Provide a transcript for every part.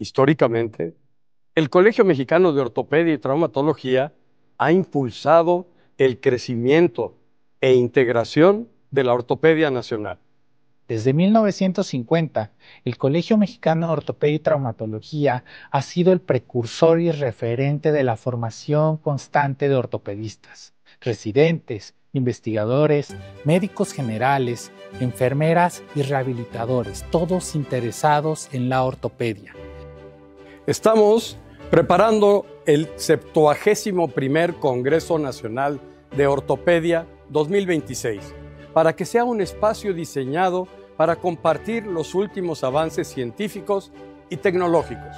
Históricamente, el Colegio Mexicano de Ortopedia y Traumatología ha impulsado el crecimiento e integración de la ortopedia nacional. Desde 1950, el Colegio Mexicano de Ortopedia y Traumatología ha sido el precursor y referente de la formación constante de ortopedistas, residentes, investigadores, médicos generales, enfermeras y rehabilitadores, todos interesados en la ortopedia. Estamos preparando el 71º Congreso Nacional de Ortopedia 2026 para que sea un espacio diseñado para compartir los últimos avances científicos y tecnológicos.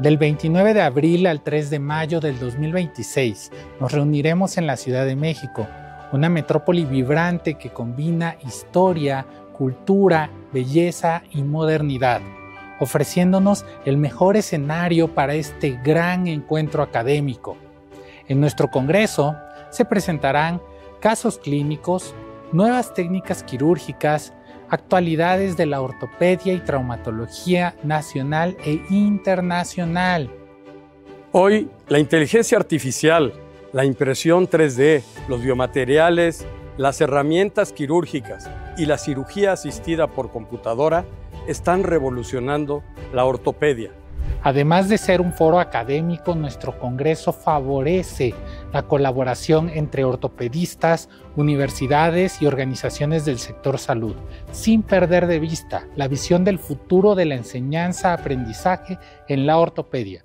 Del 29 de abril al 3 de mayo del 2026 nos reuniremos en la Ciudad de México, una metrópoli vibrante que combina historia, cultura, belleza y modernidad, ofreciéndonos el mejor escenario para este gran encuentro académico. En nuestro congreso se presentarán casos clínicos, nuevas técnicas quirúrgicas, actualidades de la ortopedia y traumatología nacional e internacional. Hoy, la inteligencia artificial, la impresión 3D, los biomateriales, las herramientas quirúrgicas y la cirugía asistida por computadora están revolucionando la ortopedia. Además de ser un foro académico, nuestro congreso favorece la colaboración entre ortopedistas, universidades y organizaciones del sector salud, sin perder de vista la visión del futuro de la enseñanza-aprendizaje en la ortopedia.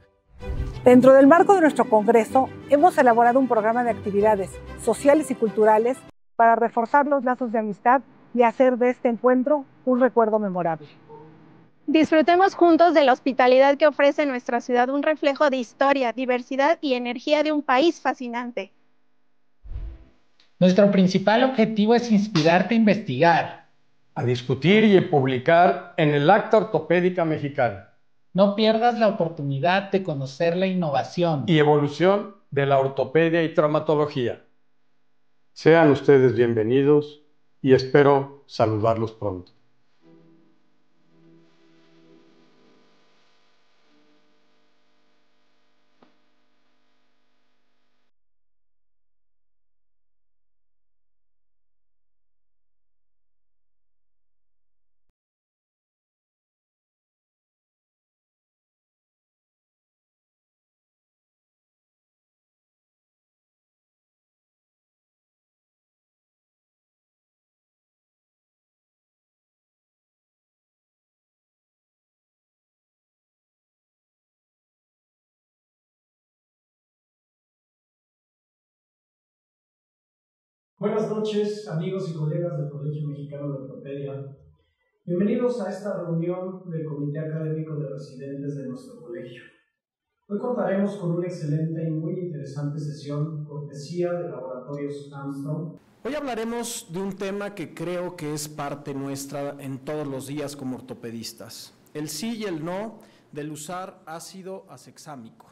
Dentro del marco de nuestro congreso, hemos elaborado un programa de actividades sociales y culturales para reforzar los lazos de amistad y hacer de este encuentro un recuerdo memorable. Disfrutemos juntos de la hospitalidad que ofrece nuestra ciudad, un reflejo de historia, diversidad y energía de un país fascinante. Nuestro principal objetivo es inspirarte a investigar, a discutir y a publicar en el Acta Ortopédica Mexicana. No pierdas la oportunidad de conocer la innovación y evolución de la ortopedia y traumatología. Sean ustedes bienvenidos y espero saludarlos pronto. Buenas noches, amigos y colegas del Colegio Mexicano de Ortopedia. Bienvenidos a esta reunión del Comité Académico de Residentes de nuestro colegio. Hoy contaremos con una excelente y muy interesante sesión, cortesía de Laboratorios Armstrong. Hoy hablaremos de un tema que creo que es parte nuestra en todos los días como ortopedistas: el sí y el no del usar ácido asexámico.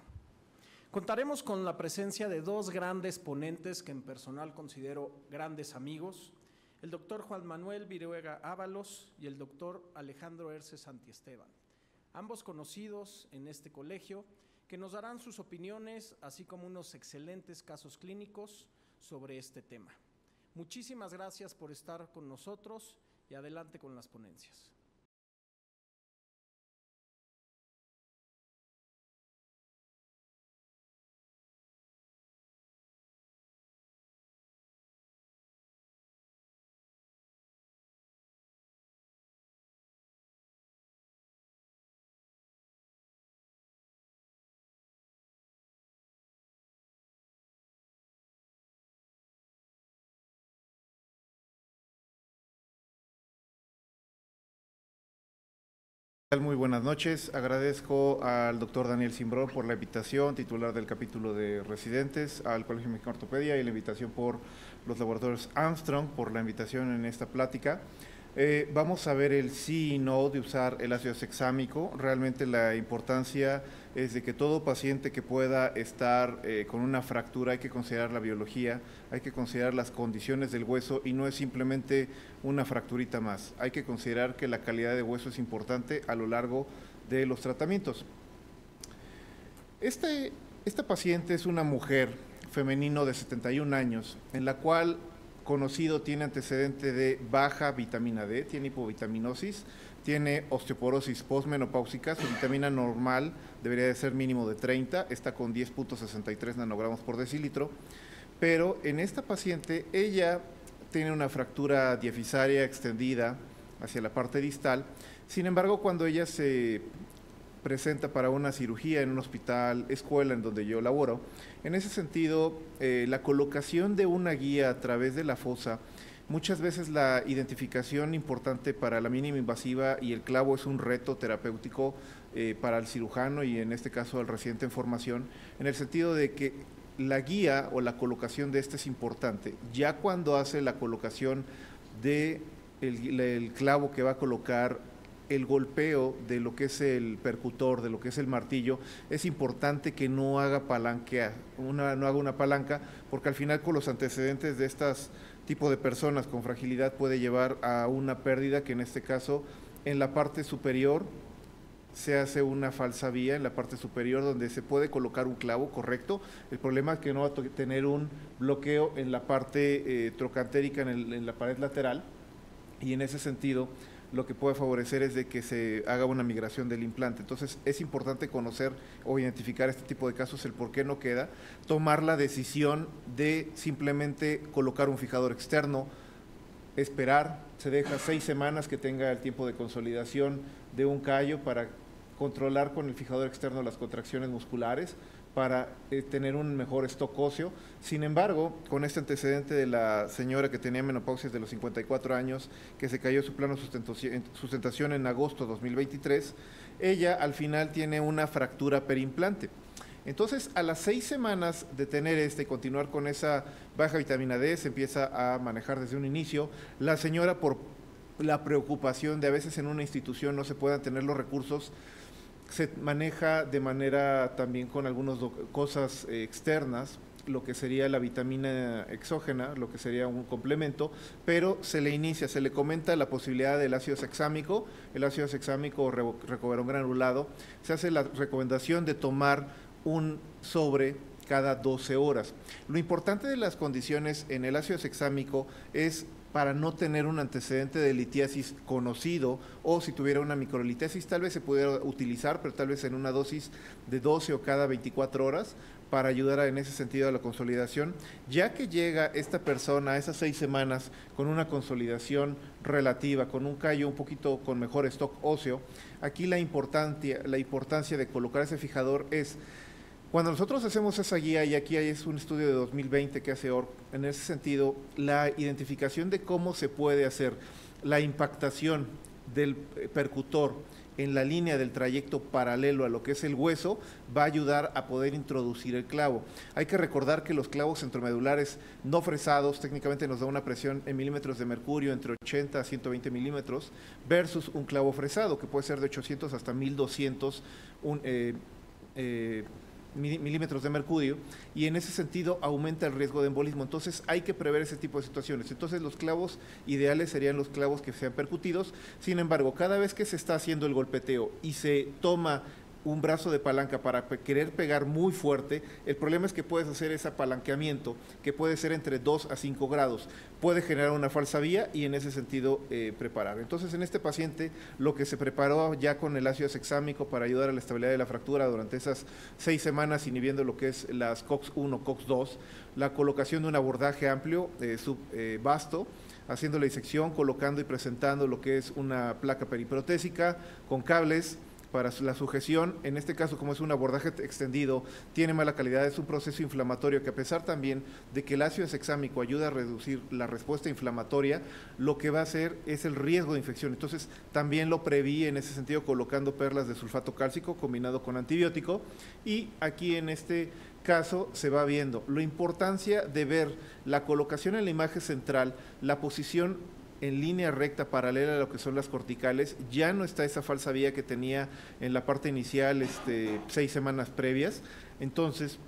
Contaremos con la presencia de dos grandes ponentes que en personal considero grandes amigos, el doctor Juan Manuel Viruega Ábalos y el doctor Alejandro Herce Santiesteban, ambos conocidos en este colegio, que nos darán sus opiniones, así como unos excelentes casos clínicos sobre este tema. Muchísimas gracias por estar con nosotros y adelante con las ponencias. Muy buenas noches, agradezco al doctor Daniel Simbrón por la invitación, titular del capítulo de residentes, al Colegio Mexicano de Ortopedia, y la invitación por los laboratorios Armstrong por la invitación en esta plática. Vamos a ver el sí y no de usar el ácido asexámico. Realmente la importancia es de que todo paciente que pueda estar con una fractura, hay que considerar la biología, hay que considerar las condiciones del hueso y no es simplemente una fracturita más. Hay que considerar que la calidad de hueso es importante a lo largo de los tratamientos. Esta paciente es una mujer femenino de 71 años, en la cual conocido tiene antecedente de baja vitamina D, tiene hipovitaminosis, tiene osteoporosis postmenopáusica, su vitamina normal debería de ser mínimo de 30, está con 10.63 nanogramos por decilitro, pero en esta paciente ella tiene una fractura diafisaria extendida hacia la parte distal. Sin embargo, cuando ella se presenta para una cirugía en un hospital escuela en donde yo laboro, en ese sentido, la colocación de una guía a través de la fosa, muchas veces la identificación importante para la mínima invasiva y el clavo es un reto terapéutico para el cirujano y en este caso al residente en formación, en el sentido de que la guía o la colocación de este es importante. Ya cuando hace la colocación de el clavo que va a colocar, el golpeo de lo que es el percutor, de lo que es el martillo, es importante que no haga no haga una palanca, porque al final con los antecedentes de estos tipo de personas con fragilidad puede llevar a una pérdida, que en este caso en la parte superior se hace una falsa vía en la parte superior donde se puede colocar un clavo correcto. El problema es que no va a tener un bloqueo en la parte trocantérica, en la pared lateral, y en ese sentido lo que puede favorecer es de que se haga una migración del implante. Entonces es importante conocer o identificar este tipo de casos, el por qué no queda, tomar la decisión de simplemente colocar un fijador externo, esperar, se deja 6 semanas que tenga el tiempo de consolidación de un callo para controlar con el fijador externo las contracciones musculares, para tener un mejor stock óseo. Sin embargo, con este antecedente de la señora que tenía menopausia de los 54 años, que se cayó su plano sustentación en agosto de 2023, ella al final tiene una fractura perimplante. Entonces, a las 6 semanas de tener y continuar con esa baja vitamina D, se empieza a manejar desde un inicio. La señora, por la preocupación de a veces en una institución no se puedan tener los recursos, se maneja de manera también con algunas cosas externas, lo que sería la vitamina exógena, lo que sería un complemento, pero se le comenta la posibilidad del ácido hexámico, el ácido hexámico o recoverón granulado. Se hace la recomendación de tomar un sobre cada 12 horas. Lo importante de las condiciones en el ácido hexámico es para no tener un antecedente de litiasis conocido, o si tuviera una microlitiasis tal vez se pudiera utilizar, pero tal vez en una dosis de 12 o cada 24 horas para ayudar en ese sentido a la consolidación. Ya que llega esta persona a esas 6 semanas con una consolidación relativa, con un callo un poquito con mejor stock óseo, aquí la importancia de colocar ese fijador es: cuando nosotros hacemos esa guía, y aquí es un estudio de 2020 que hace ORC, en ese sentido, la identificación de cómo se puede hacer la impactación del percutor en la línea del trayecto paralelo a lo que es el hueso, va a ayudar a poder introducir el clavo. Hay que recordar que los clavos centromedulares no fresados técnicamente nos da una presión en milímetros de mercurio entre 80 a 120 milímetros, versus un clavo fresado que puede ser de 800 hasta 1200 milímetros de mercurio, y en ese sentido aumenta el riesgo de embolismo. Entonces hay que prever ese tipo de situaciones. Entonces los clavos ideales serían los clavos que sean percutidos. Sin embargo, cada vez que se está haciendo el golpeteo y se toma un brazo de palanca para querer pegar muy fuerte, el problema es que puedes hacer ese apalanqueamiento que puede ser entre 2 a 5 grados, puede generar una falsa vía y en ese sentido preparar. Entonces en este paciente lo que se preparó ya con el ácido hexámico para ayudar a la estabilidad de la fractura durante esas 6 semanas, inhibiendo lo que es las COX-1, COX-2, la colocación de un abordaje amplio, vasto, haciendo la disección, colocando y presentando lo que es una placa periprotésica con cables para la sujeción. En este caso, como es un abordaje extendido, tiene mala calidad, es un proceso inflamatorio que, a pesar también de que el ácido hexámico ayuda a reducir la respuesta inflamatoria, lo que va a hacer es el riesgo de infección. Entonces también lo preví en ese sentido colocando perlas de sulfato cálcico combinado con antibiótico, y aquí en este caso se va viendo la importancia de ver la colocación en la imagen central, la posición en línea recta paralela a lo que son las corticales. Ya no está esa falsa vía que tenía en la parte inicial 6 semanas previas. Entonces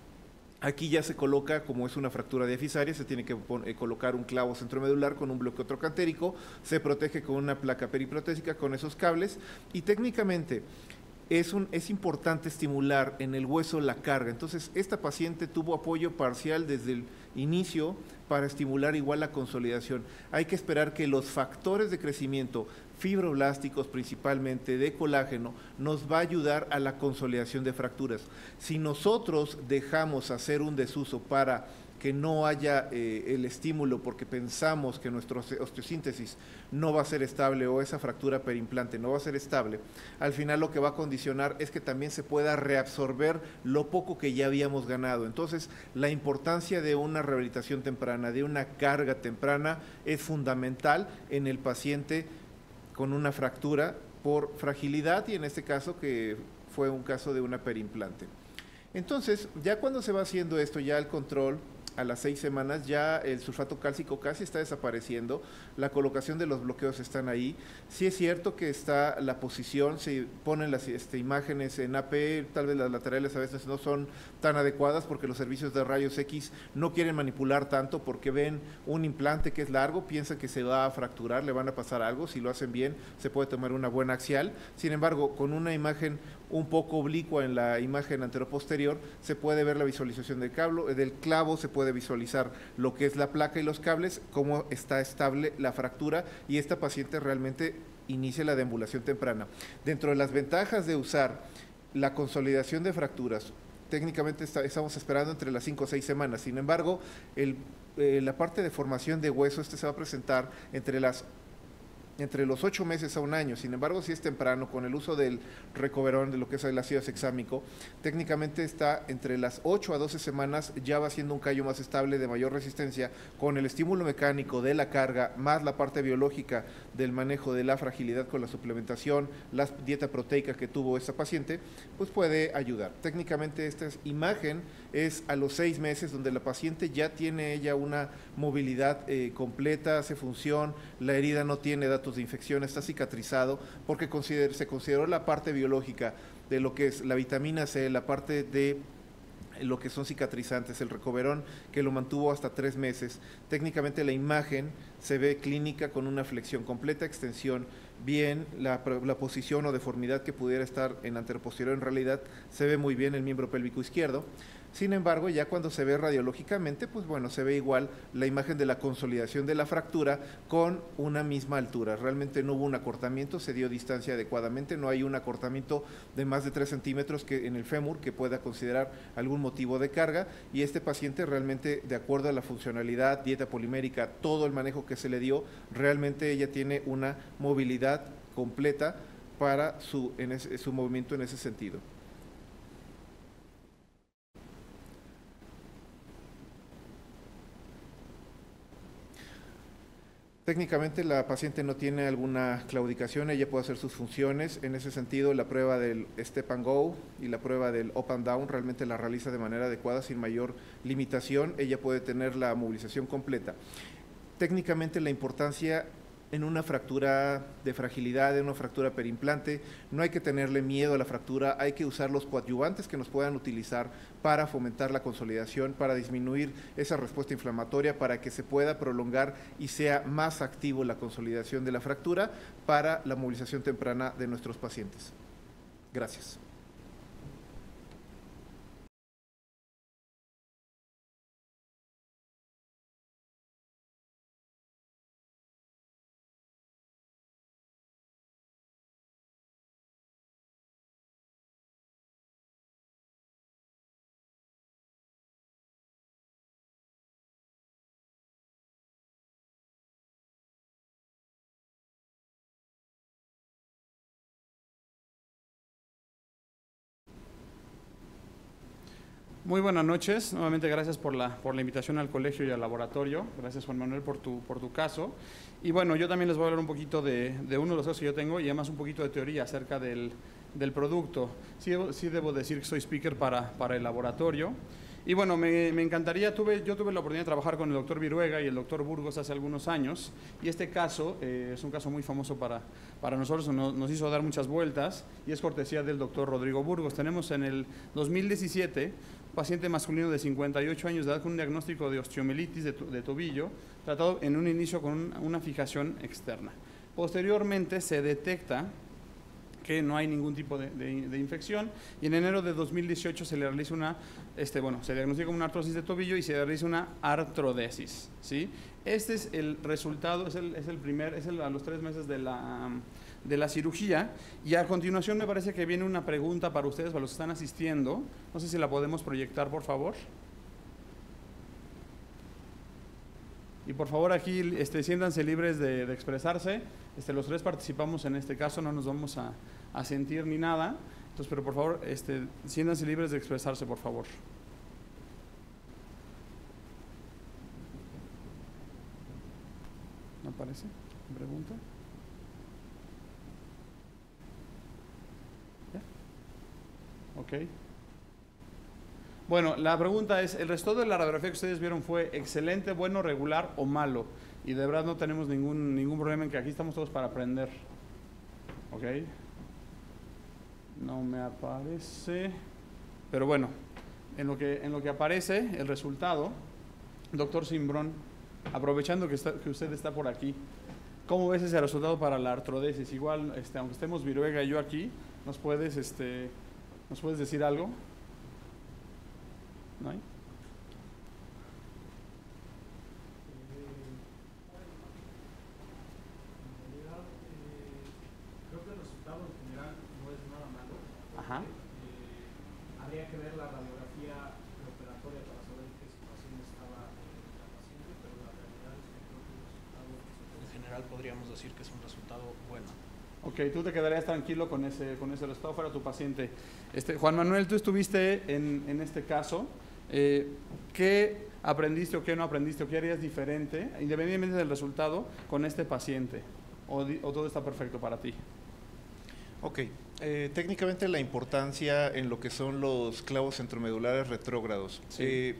aquí ya se coloca, como es una fractura diafisaria, se tiene que colocar un clavo centromedular con un bloqueo trocantérico, se protege con una placa periprotésica con esos cables, y técnicamente es importante estimular en el hueso la carga. Entonces, esta paciente tuvo apoyo parcial desde el inicio para estimular igual la consolidación. Hay que esperar que los factores de crecimiento fibroblásticos, principalmente de colágeno, nos va a ayudar a la consolidación de fracturas. Si nosotros dejamos hacer un desuso para que no haya el estímulo porque pensamos que nuestra osteosíntesis no va a ser estable o esa fractura perimplante no va a ser estable, al final lo que va a condicionar es que también se pueda reabsorber lo poco que ya habíamos ganado. Entonces, la importancia de una rehabilitación temprana, de una carga temprana, es fundamental en el paciente con una fractura por fragilidad y en este caso que fue un caso de una perimplante. Entonces, ya cuando se va haciendo esto, ya el control, a las 6 semanas ya el sulfato cálcico casi está desapareciendo, la colocación de los bloqueos están ahí. Sí es cierto que está la posición, se ponen las imágenes en AP, tal vez las laterales a veces no son tan adecuadas porque los servicios de rayos X no quieren manipular tanto porque ven un implante que es largo, piensan que se va a fracturar, le van a pasar algo. Si lo hacen bien se puede tomar una buena axial. Sin embargo, con una imagen un poco oblicua en la imagen anteroposterior se puede ver la visualización del clavo, se puede visualizar lo que es la placa y los cables, cómo está estable la fractura, y esta paciente realmente inicia la deambulación temprana. Dentro de las ventajas de usar la consolidación de fracturas, técnicamente estamos esperando entre las 5 o 6 semanas. Sin embargo, la parte de formación de hueso se va a presentar entre los 8 meses a un año. Sin embargo, si es temprano, con el uso del recoverón, de lo que es el ácido hexámico, técnicamente está entre las 8 a 12 semanas, ya va siendo un callo más estable, de mayor resistencia, con el estímulo mecánico de la carga, más la parte biológica del manejo de la fragilidad con la suplementación, la dieta proteica que tuvo esta paciente, pues puede ayudar. Técnicamente esta imagen es a los 6 meses, donde la paciente ya tiene ella una movilidad completa, hace función, la herida no tiene datos de infección, está cicatrizado, porque se consideró la parte biológica de lo que es la vitamina C, la parte de lo que son cicatrizantes, el recoverón, que lo mantuvo hasta 3 meses. Técnicamente la imagen se ve clínica con una flexión completa, extensión bien, la posición o deformidad que pudiera estar en anteroposterior, en realidad se ve muy bien el miembro pélvico izquierdo. Sin embargo, ya cuando se ve radiológicamente, pues bueno, se ve igual la imagen de la consolidación de la fractura con una misma altura. Realmente no hubo un acortamiento, se dio distancia adecuadamente, no hay un acortamiento de más de 3 centímetros en el fémur que pueda considerar algún motivo de carga, y este paciente realmente, de acuerdo a la funcionalidad, dieta polimérica, todo el manejo que se le dio, realmente ella tiene una movilidad completa para su movimiento en ese sentido. Técnicamente la paciente no tiene alguna claudicación, ella puede hacer sus funciones. En ese sentido, la prueba del Step and Go y la prueba del Up and Down realmente la realiza de manera adecuada, sin mayor limitación. Ella puede tener la movilización completa. Técnicamente la importancia en una fractura de fragilidad, en una fractura perimplante, no hay que tenerle miedo a la fractura, hay que usar los coadyuvantes que nos puedan utilizar para fomentar la consolidación, para disminuir esa respuesta inflamatoria, para que se pueda prolongar y sea más activo la consolidación de la fractura para la movilización temprana de nuestros pacientes. Gracias. Muy buenas noches, nuevamente gracias por la invitación al colegio y al laboratorio. Gracias, Juan Manuel, por tu caso. Y bueno, yo también les voy a hablar un poquito de uno de los casos que yo tengo y además un poquito de teoría acerca del producto. Sí debo decir que soy speaker para el laboratorio. Y bueno, me encantaría, yo tuve la oportunidad de trabajar con el doctor Viruega y el doctor Burgos hace algunos años, y este caso es un caso muy famoso para nosotros, nos hizo dar muchas vueltas, y es cortesía del doctor Rodrigo Burgos. Tenemos en el 2017 un paciente masculino de 58 años de edad con un diagnóstico de osteomielitis de tobillo, tratado en un inicio con una fijación externa. Posteriormente se detecta que no hay ningún tipo de infección, y en enero de 2018 se le realiza se diagnostica una artrosis de tobillo y se realiza una artrodesis, ¿sí? Este es el resultado, es a los 3 meses de la cirugía, y a continuación me parece que viene una pregunta para ustedes, para los que están asistiendo. No sé si la podemos proyectar, por favor. Y por favor aquí siéntanse libres de expresarse. Los 3 participamos en este caso, no nos vamos a sentir ni nada. Entonces, pero por favor, siéntanse libres de expresarse, por favor. ¿No aparece? ¿Pregunta? ¿Ya? Ok. Bueno, la pregunta es, ¿el resultado de la radiografía que ustedes vieron fue excelente, bueno, regular o malo? Y de verdad no tenemos ningún problema en que aquí estamos todos para aprender. ¿Ok? No me aparece. Pero bueno, en lo que aparece el resultado, doctor Cimbrón, aprovechando que usted está por aquí, ¿cómo ves ese resultado para la artrodesis? Igual, aunque estemos Viruega y yo aquí, ¿nos puedes decir algo? ¿No hay? Creo que el resultado en general no es nada malo. Ajá. Habría que ver la radiografía preoperatoria para saber qué situación estaba la paciente, pero la realidad es que creo que el resultado en general podríamos decir que es un resultado bueno. Ok, tú te quedarías tranquilo con ese resultado fuera tu paciente. Juan Manuel, tú estuviste en este caso. ¿Qué aprendiste o qué no aprendiste o qué harías diferente, independientemente del resultado, con este paciente? ¿O todo está perfecto para ti? Ok, técnicamente la importancia en lo que son los clavos centromedulares retrógrados. Sí.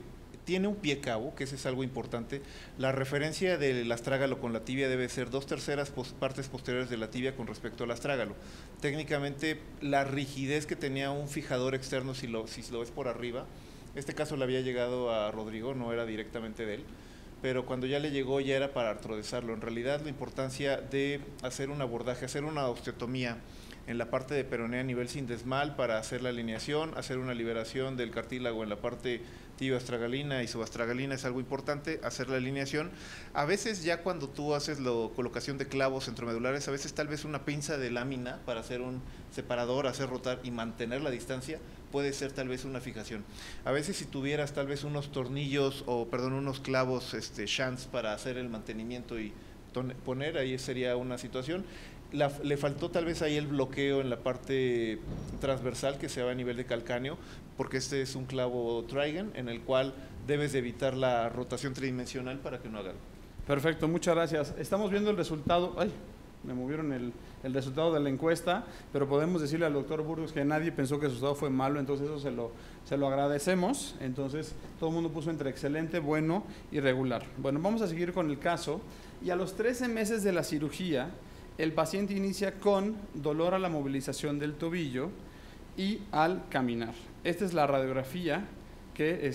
Tiene un pie cabo, que ese es algo importante. La referencia del astrágalo con la tibia debe ser 2/3 partes posteriores de la tibia con respecto al astrágalo. Técnicamente, la rigidez que tenía un fijador externo, si lo ves por arriba, este caso le había llegado a Rodrigo, no era directamente de él, pero cuando ya le llegó ya era para artrodesarlo. En realidad, la importancia de hacer un abordaje, hacer una osteotomía en la parte de peronea a nivel sindesmal para hacer la alineación, hacer una liberación del cartílago en la parte tibioastragalina y subastragalina es algo importante, hacer la alineación. A veces ya cuando tú haces la colocación de clavos centromedulares, a veces tal vez una pinza de lámina para hacer un separador, hacer rotar y mantener la distancia, puede ser tal vez una fijación. A veces si tuvieras tal vez unos tornillos unos clavos shunts para hacer el mantenimiento y poner, ahí sería una situación. Le faltó tal vez ahí el bloqueo en la parte transversal que se va a nivel de calcáneo, porque este es un clavo Trigen en el cual debes de evitar la rotación tridimensional para que no haga. Perfecto, muchas gracias. Estamos viendo el resultado. Ay, me movieron el resultado de la encuesta, pero podemos decirle al doctor Burgos que nadie pensó que su resultado fue malo, entonces eso se lo agradecemos. Entonces todo el mundo puso entre excelente, bueno y regular. Bueno, vamos a seguir con el caso, y a los 13 meses de la cirugía, el paciente inicia con dolor a la movilización del tobillo y al caminar. Esta es la radiografía que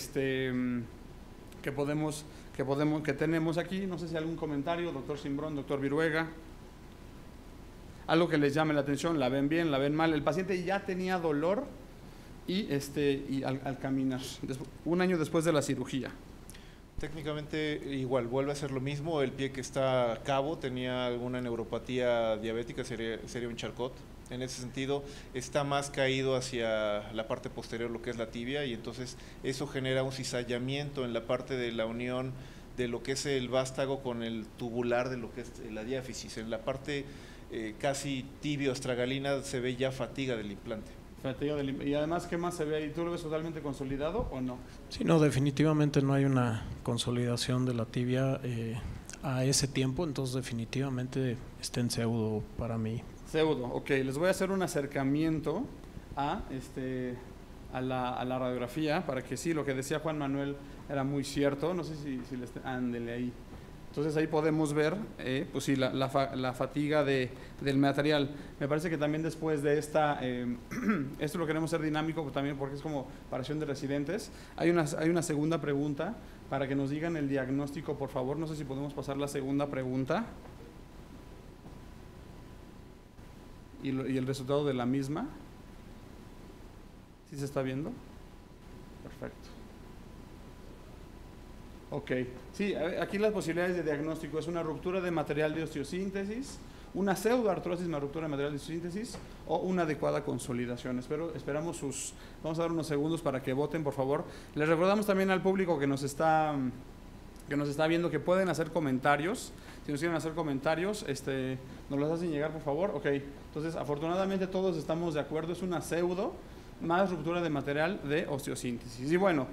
tenemos aquí. No sé si algún comentario, doctor Cimbrón, doctor Viruega. Algo que les llame la atención, la ven bien, la ven mal. El paciente ya tenía dolor y al caminar, un año después de la cirugía. Técnicamente igual, vuelve a ser lo mismo, el pie que está cabo tenía alguna neuropatía diabética, sería un Charcot. En ese sentido, está más caído hacia la parte posterior, lo que es la tibia, y entonces eso genera un cizallamiento en la parte de la unión de lo que es el vástago con el tubular de lo que es la diáfisis. En la parte casi tibio-astragalina se ve ya fatiga del implante. Y además, ¿qué más se ve ahí? ¿Tú lo ves totalmente consolidado o no? Sí, no, definitivamente no hay una consolidación de la tibia a ese tiempo, entonces definitivamente está en pseudo para mí. Pseudo, ok. Les voy a hacer un acercamiento a la radiografía para que sí, lo que decía Juan Manuel era muy cierto. No sé si ándele ahí. Entonces ahí podemos ver, pues sí, la fatiga del material. Me parece que también después de esto lo queremos hacer dinámico también porque es como paración de residentes. Hay una segunda pregunta para que nos digan el diagnóstico, por favor. No sé si podemos pasar la segunda pregunta. y el resultado de la misma. ¿Sí se está viendo? Perfecto. Ok, sí, aquí las posibilidades de diagnóstico es una ruptura de material de osteosíntesis, una pseudoartrosis, una ruptura de material de osteosíntesis o una adecuada consolidación. Esperamos vamos a dar unos segundos para que voten, por favor. Les recordamos también al público que nos está viendo que pueden hacer comentarios. Si nos quieren hacer comentarios, nos los hacen llegar, por favor. Ok, entonces afortunadamente todos estamos de acuerdo, es una pseudo más ruptura de material de osteosíntesis. Y bueno,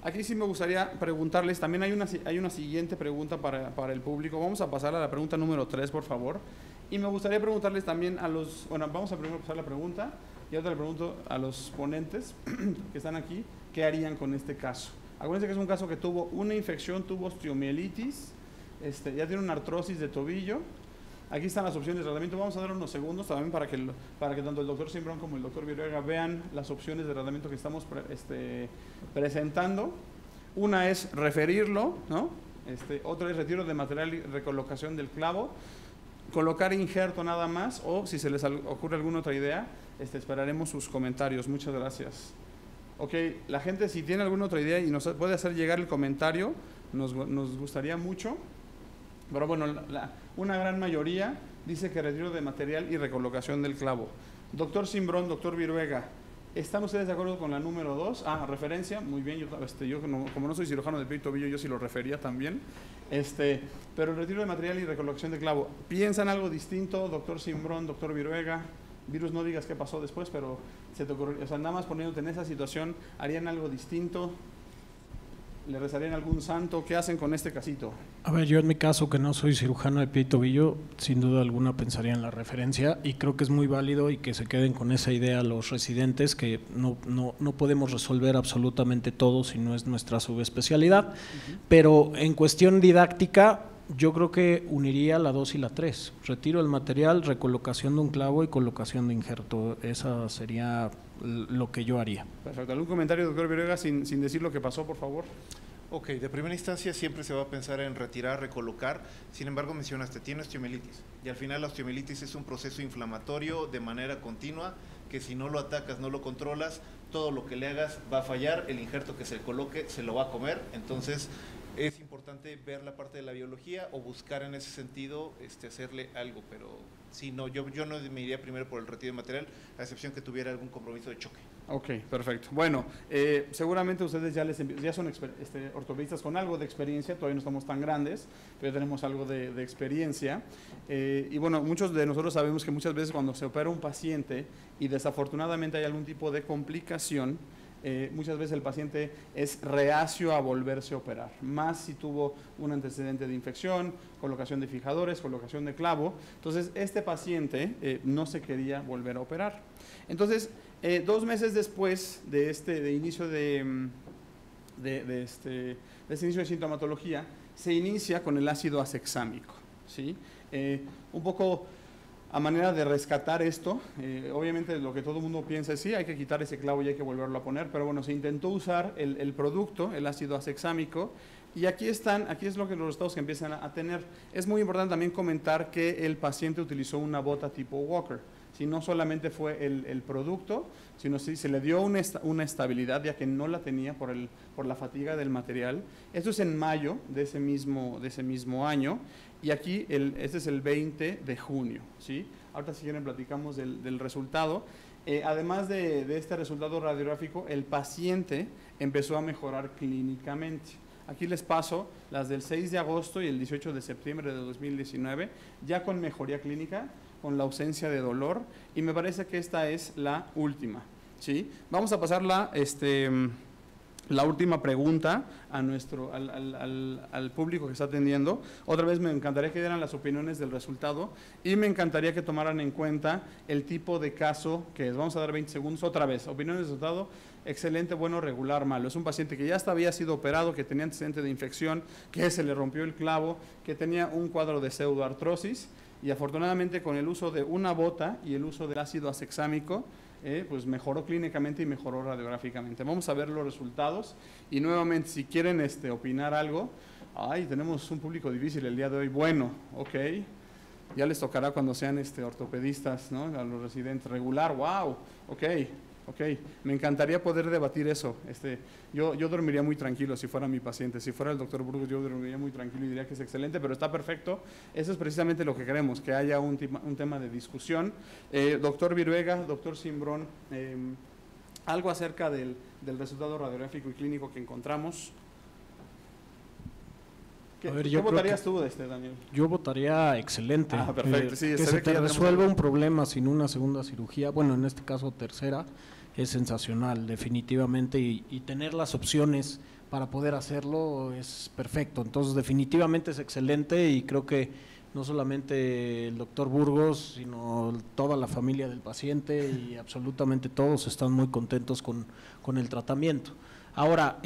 aquí sí me gustaría preguntarles, también hay una siguiente pregunta para el público. Vamos a pasar a la pregunta número 3, por favor. Y me gustaría preguntarles también vamos a primero pasar la pregunta y ahora le pregunto a los ponentes que están aquí, ¿qué harían con este caso? Acuérdense que es un caso que tuvo una infección, tuvo osteomielitis, ya tiene una artrosis de tobillo. Aquí están las opciones de tratamiento. Vamos a dar unos segundos también para que tanto el doctor Simbrón como el doctor Viruega vean las opciones de tratamiento que estamos presentando. Una es referirlo, ¿no? Otra es retiro de material y recolocación del clavo. Colocar injerto nada más, o si se les ocurre alguna otra idea, esperaremos sus comentarios. Muchas gracias. Ok, la gente si tiene alguna otra idea y nos puede hacer llegar el comentario, nos gustaría mucho. Pero bueno, una gran mayoría dice que retiro de material y recolocación del clavo. Doctor Simbrón, doctor Viruega, ¿están ustedes de acuerdo con la número 2? Referencia, muy bien, yo como no soy cirujano de pie y tobillo, yo sí lo refería también. Pero el retiro de material y recolocación del clavo, ¿piensan algo distinto, doctor Simbrón, doctor Viruega? Virus, no digas qué pasó después, pero se te ocurrió, nada más poniéndote en esa situación, ¿harían algo distinto? ¿Le rezarían algún santo? ¿Qué hacen con este casito? A ver, yo en mi caso, que no soy cirujano de pie y tobillo, sin duda alguna pensaría en la referencia y creo que es muy válido y que se queden con esa idea los residentes, que no podemos resolver absolutamente todo si no es nuestra subespecialidad, pero en cuestión didáctica yo creo que uniría la 2 y la 3, retiro del material, recolocación de un clavo y colocación de injerto. Esa sería lo que yo haría. Perfecto. ¿Algún comentario, doctor Viruega, sin decir lo que pasó, por favor? Ok, de primera instancia siempre se va a pensar en retirar, recolocar. Sin embargo, mencionaste, tiene osteomielitis y al final la osteomielitis es un proceso inflamatorio de manera continua que si no lo atacas, no lo controlas, todo lo que le hagas va a fallar, el injerto que se coloque se lo va a comer. Entonces es importante ver la parte de la biología o buscar en ese sentido hacerle algo, pero sí, no, yo no me iría primero por el retiro de material, a excepción que tuviera algún compromiso de choque. Ok, perfecto. Bueno, seguramente ustedes ya son ortopedistas con algo de experiencia, todavía no estamos tan grandes, pero ya tenemos algo de experiencia. Y bueno, muchos de nosotros sabemos que muchas veces cuando se opera un paciente y desafortunadamente hay algún tipo de complicación, muchas veces el paciente es reacio a volverse a operar, más si tuvo un antecedente de infección, colocación de fijadores, colocación de clavo. Entonces, este paciente no se quería volver a operar. Entonces, 2 meses después de inicio de inicio de sintomatología, se inicia con el ácido asexámico, ¿sí? Un poco a manera de rescatar esto, obviamente lo que todo el mundo piensa es sí, hay que quitar ese clavo y hay que volverlo a poner, pero bueno, se intentó usar el producto, el ácido asexámico, y aquí es lo que los resultados que empiezan a tener. Es muy importante también comentar que el paciente utilizó una bota tipo Walker, si no solamente fue el producto, sino si se le dio una estabilidad, ya que no la tenía por la fatiga del material. Esto es en mayo de ese mismo año, y aquí este es el 20 de junio, ¿sí? Ahorita si quieren platicamos del resultado. Además de este resultado radiográfico, el paciente empezó a mejorar clínicamente. Aquí les paso las del 6 de agosto y el 18 de septiembre de 2019, ya con mejoría clínica, con la ausencia de dolor, y me parece que esta es la última, ¿sí? Vamos a pasar la última pregunta al público que está atendiendo. Otra vez me encantaría que dieran las opiniones del resultado y me encantaría que tomaran en cuenta el tipo de caso que es. Vamos a dar 20 segundos. Otra vez, opiniones del resultado: excelente, bueno, regular, malo. Es un paciente que ya había sido operado, que tenía antecedente de infección, que se le rompió el clavo, que tenía un cuadro de pseudoartrosis, y afortunadamente con el uso de una bota y el uso del ácido asexámico, pues mejoró clínicamente y mejoró radiográficamente. Vamos a ver los resultados y nuevamente, si quieren opinar algo. Tenemos un público difícil el día de hoy. Bueno, ok. Ya les tocará cuando sean ortopedistas, ¿no? A los residentes regular, wow, ok, me encantaría poder debatir eso. Yo dormiría muy tranquilo si fuera mi paciente. Si fuera el doctor Burgos, yo dormiría muy tranquilo y diría que es excelente, pero está perfecto. Eso es precisamente lo que queremos, que haya un tema de discusión. Doctor Viruega, doctor Cimbrón, algo acerca del resultado radiográfico y clínico que encontramos. ¿Qué votarías tú, Daniel? Yo votaría excelente. Perfecto. Sí, que se te resuelva un problema sin una segunda cirugía, bueno, en este caso tercera, es sensacional, definitivamente, y tener las opciones para poder hacerlo es perfecto. Entonces, definitivamente es excelente y creo que no solamente el doctor Burgos, sino toda la familia del paciente y absolutamente todos están muy contentos con el tratamiento. Ahora,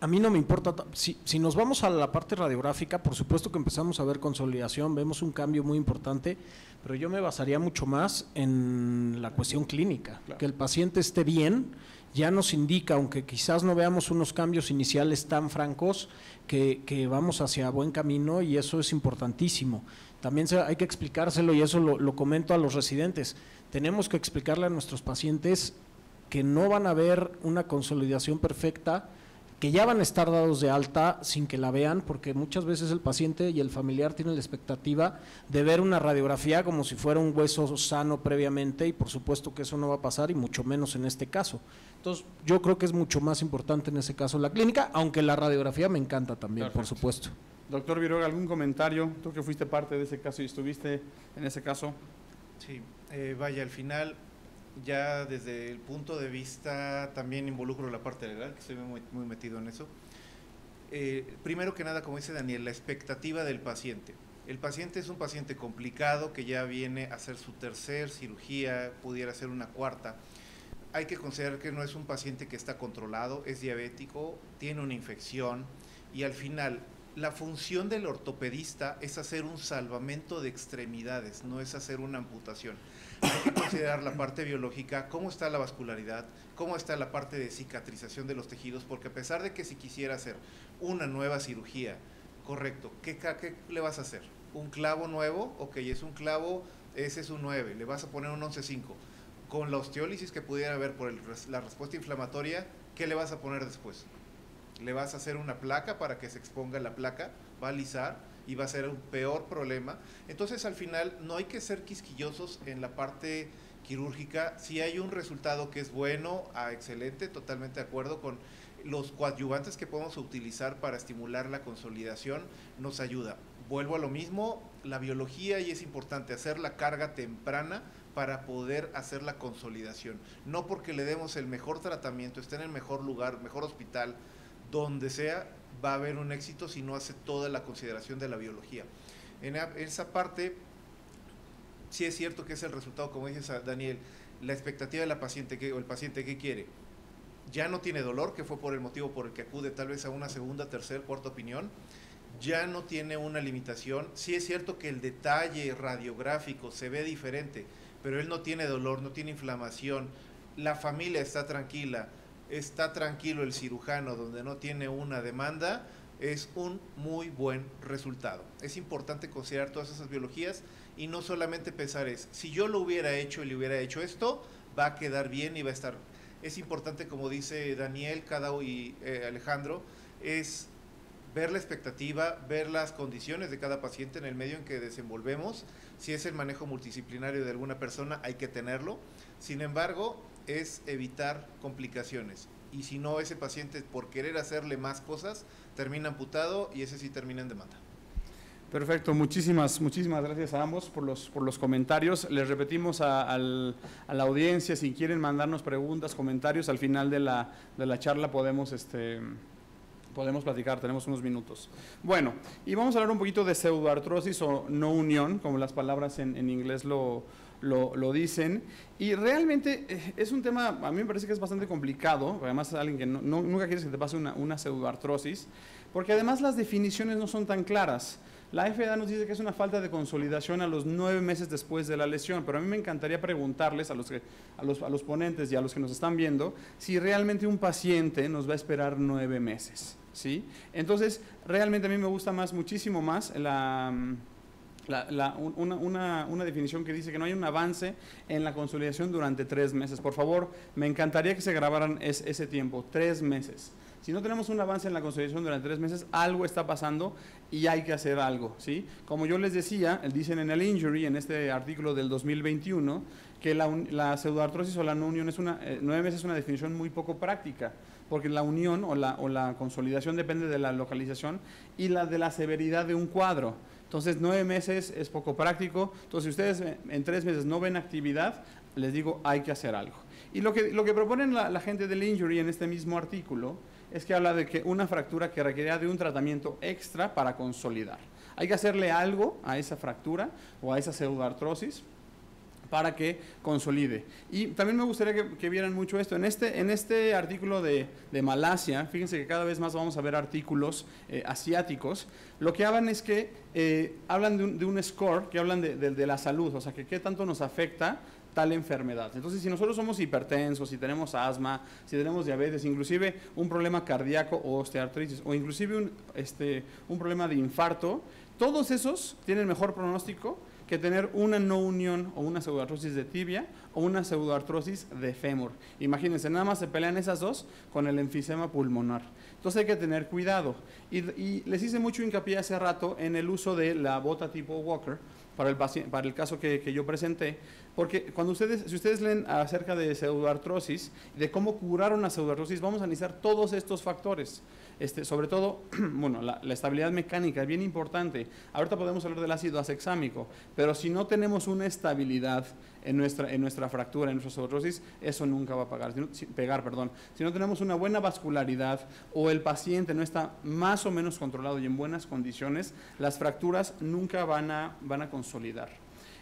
a mí no me importa, si nos vamos a la parte radiográfica, por supuesto que empezamos a ver consolidación, vemos un cambio muy importante, pero yo me basaría mucho más en la cuestión clínica, claro. Que el paciente esté bien, ya nos indica, aunque quizás no veamos unos cambios iniciales tan francos, que vamos hacia buen camino y eso es importantísimo. También hay que explicárselo y eso lo comento a los residentes, tenemos que explicarle a nuestros pacientes que no van a ver una consolidación perfecta, que ya van a estar dados de alta sin que la vean, porque muchas veces el paciente y el familiar tienen la expectativa de ver una radiografía como si fuera un hueso sano previamente, y por supuesto que eso no va a pasar, y mucho menos en este caso. Entonces, yo creo que es mucho más importante en ese caso la clínica, aunque la radiografía me encanta también. Perfecto. Por supuesto. Doctor Viruega, ¿algún comentario? Tú que fuiste parte de ese caso y estuviste en ese caso. Sí, vaya, al final, ya desde el punto de vista, también involucro la parte legal, que estoy muy metido en eso. Primero que nada, como dice Daniel, la expectativa del paciente. El paciente es un paciente complicado que ya viene a hacer su tercer cirugía, pudiera ser una cuarta. Hay que considerar que no es un paciente que está controlado, es diabético, tiene una infección y al final la función del ortopedista es hacer un salvamento de extremidades, no es hacer una amputación. Hay que considerar la parte biológica, cómo está la vascularidad, cómo está la parte de cicatrización de los tejidos, porque a pesar de que si quisiera hacer una nueva cirugía, correcto, ¿qué le vas a hacer? ¿Un clavo nuevo? Ok, es un clavo, ese es un 9, le vas a poner un 11.5. Con la osteólisis que pudiera haber por la respuesta inflamatoria, ¿qué le vas a poner después? Le vas a hacer una placa para que se exponga la placa, va a alisar y va a ser un peor problema. Entonces, al final, no hay que ser quisquillosos en la parte quirúrgica. Si hay un resultado que es bueno, excelente, totalmente de acuerdo con los coadyuvantes que podemos utilizar para estimular la consolidación, nos ayuda. Vuelvo a lo mismo, la biología, y es importante hacer la carga temprana para poder hacer la consolidación. No porque le demos el mejor tratamiento, esté en el mejor lugar, mejor hospital, donde sea, va a haber un éxito si no hace toda la consideración de la biología. En esa parte, sí es cierto que es el resultado, como dices, Daniel, la expectativa de la paciente, o el paciente, ¿qué quiere? Ya no tiene dolor, que fue por el motivo por el que acude tal vez a una segunda, tercera, cuarta opinión, ya no tiene una limitación. Sí es cierto que el detalle radiográfico se ve diferente, pero él no tiene dolor, no tiene inflamación, la familia está tranquila, está tranquilo el cirujano, donde no tiene una demanda, es un muy buen resultado. Es importante considerar todas esas biologías y no solamente pensar si yo lo hubiera hecho y le hubiera hecho esto, va a quedar bien y va a estar. Es importante, como dice Daniel y Alejandro, es ver la expectativa, ver las condiciones de cada paciente en el medio en que desenvolvemos. Si es el manejo multidisciplinario de alguna persona, hay que tenerlo. Sin embargo, es evitar complicaciones. Y si no, ese paciente, por querer hacerle más cosas, termina amputado y ese sí termina en demanda. Perfecto, muchísimas gracias a ambos por los comentarios. Les repetimos a la audiencia, si quieren mandarnos preguntas, comentarios, al final de la charla podemos platicar, tenemos unos minutos. Bueno, y vamos a hablar un poquito de pseudoartrosis o no unión, como las palabras en inglés lo dicen, y realmente es un tema, a mí me parece que es bastante complicado, además es alguien que nunca quieres que te pase una pseudoartrosis, porque además las definiciones no son tan claras. La FDA nos dice que es una falta de consolidación a los 9 meses después de la lesión, pero a mí me encantaría preguntarles a los ponentes y a los que nos están viendo si realmente un paciente nos va a esperar 9 meses, ¿sí? Entonces, realmente a mí me gusta muchísimo más una definición que dice que no hay un avance en la consolidación durante 3 meses. Por favor, me encantaría que se grabaran ese tiempo, 3 meses. Si no tenemos un avance en la consolidación durante 3 meses, algo está pasando y hay que hacer algo, ¿sí? Como yo les decía, dicen en el Injury, en este artículo del 2021, que la pseudoartrosis o la no unión 9 meses es una definición muy poco práctica, porque la unión o la consolidación depende de la localización y de la severidad de un cuadro. Entonces, 9 meses es poco práctico. Entonces, si ustedes en 3 meses no ven actividad, les digo, hay que hacer algo. Y lo que proponen la gente del Injury en este mismo artículo es que habla de que una fractura que requerirá de un tratamiento extra para consolidar. Hay que hacerle algo a esa fractura o a esa pseudoartrosis para que consolide. Y también me gustaría que vieran mucho esto. En este artículo de Malasia, fíjense que cada vez más vamos a ver artículos asiáticos, lo que hablan es que hablan de un score, que hablan de la salud, o sea, que qué tanto nos afecta tal enfermedad. Entonces, si nosotros somos hipertensos, si tenemos asma, si tenemos diabetes, inclusive un problema cardíaco o osteoartritis, o inclusive un problema de infarto, todos esos tienen mejor pronóstico que tener una no unión o una pseudoartrosis de tibia o una pseudoartrosis de fémur. Imagínense, nada más se pelean esas dos con el enfisema pulmonar. Entonces hay que tener cuidado. Y les hice mucho hincapié hace rato en el uso de la bota tipo Walker para el caso que yo presenté, porque si ustedes leen acerca de pseudoartrosis, de cómo curar una pseudoartrosis, vamos a analizar todos estos factores. Sobre todo, bueno, la estabilidad mecánica es bien importante. Ahorita podemos hablar del ácido asexámico, pero si no tenemos una estabilidad en nuestra fractura, en nuestra pseudoartrosis, eso nunca va a pegar. Si no tenemos una buena vascularidad o el paciente no está más o menos controlado y en buenas condiciones, las fracturas nunca van a consolidar.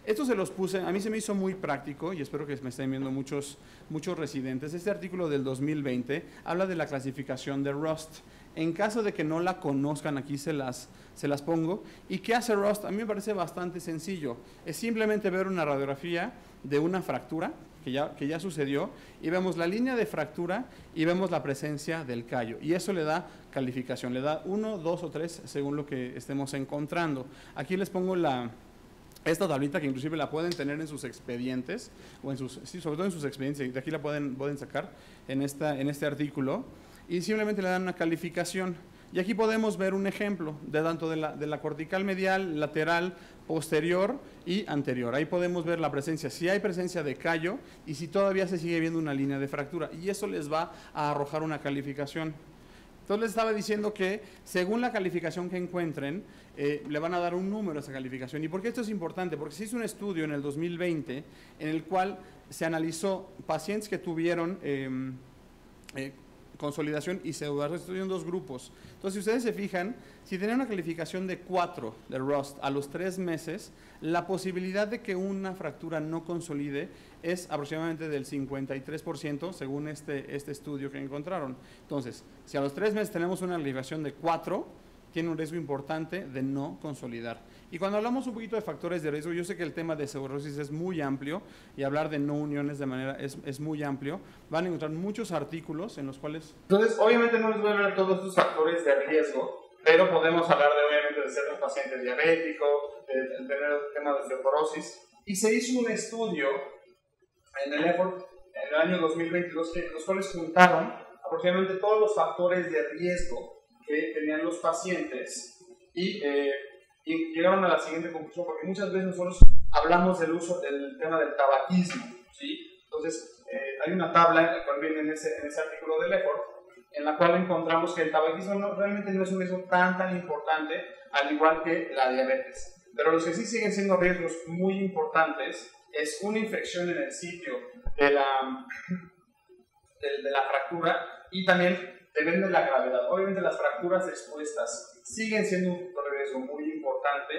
Esto se los puse, a mí se me hizo muy práctico y espero que me estén viendo muchos residentes. Este artículo del 2020 habla de la clasificación de Rust. En caso de que no la conozcan, aquí se las pongo. ¿Y qué hace Rust? A mí me parece bastante sencillo. Es simplemente ver una radiografía de una fractura que ya sucedió y vemos la línea de fractura y vemos la presencia del callo. Y eso le da calificación, le da 1, 2 o 3 según lo que estemos encontrando. Aquí les pongo esta tablita que inclusive la pueden tener en sus expedientes, o sobre todo en sus expedientes, de aquí la pueden sacar en este artículo, y simplemente le dan una calificación. Y aquí podemos ver un ejemplo de tanto de la cortical medial, lateral, posterior y anterior. Ahí podemos ver la presencia, si hay presencia de callo y si todavía se sigue viendo una línea de fractura, y eso les va a arrojar una calificación. Entonces les estaba diciendo que según la calificación que encuentren, le van a dar un número a esa calificación. ¿Y por qué esto es importante? Porque se hizo un estudio en el 2020 en el cual se analizó pacientes que tuvieron consolidación y pseudoartrosis. Estuvieron 2 grupos. Entonces, si ustedes se fijan, si tenían una calificación de 4 de Rust a los 3 meses, la posibilidad de que una fractura no consolide es aproximadamente del 53% según este estudio que encontraron. Entonces, si a los 3 meses tenemos una calificación de 4, tiene un riesgo importante de no consolidar. Y cuando hablamos un poquito de factores de riesgo, yo sé que el tema de pseudoartrosis es muy amplio y hablar de no uniones es muy amplio. Van a encontrar muchos artículos en los cuales... Entonces, obviamente no les voy a hablar de todos estos factores de riesgo, pero podemos hablar obviamente de ser un paciente diabético, de tener el tema de osteoporosis. Y se hizo un estudio en el EFORT en el año 2022 los cuales juntaron aproximadamente todos los factores de riesgo que tenían los pacientes y llegaron a la siguiente conclusión, porque muchas veces nosotros hablamos del tema del tabaquismo, ¿sí? Entonces, hay una tabla en la cual viene en ese artículo del EFORT, en la cual encontramos que el tabaquismo realmente no es un riesgo tan importante, al igual que la diabetes. Pero los que sí siguen siendo riesgos muy importantes es una infección en el sitio de la fractura y también depende de la gravedad. Obviamente las fracturas expuestas siguen siendo un riesgo muy importante,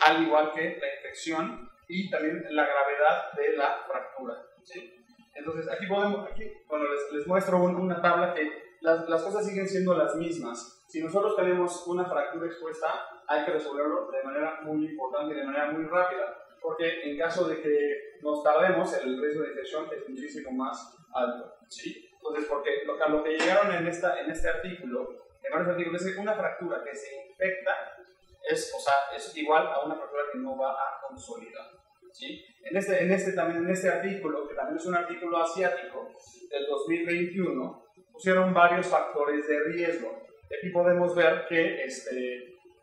al igual que la infección y también la gravedad de la fractura, ¿sí? Entonces aquí les muestro una tabla que las cosas siguen siendo las mismas. Si nosotros tenemos una fractura expuesta, hay que resolverlo de manera muy importante y de manera muy rápida, porque en caso de que nos tardemos, el riesgo de infección es muchísimo más alto, ¿sí? Entonces, porque a lo que llegaron en este artículo, es que una fractura que se infecta es igual a una fractura que no va a consolidar, ¿sí? En este artículo, que también es un artículo asiático del 2021, pusieron varios factores de riesgo. Aquí podemos ver que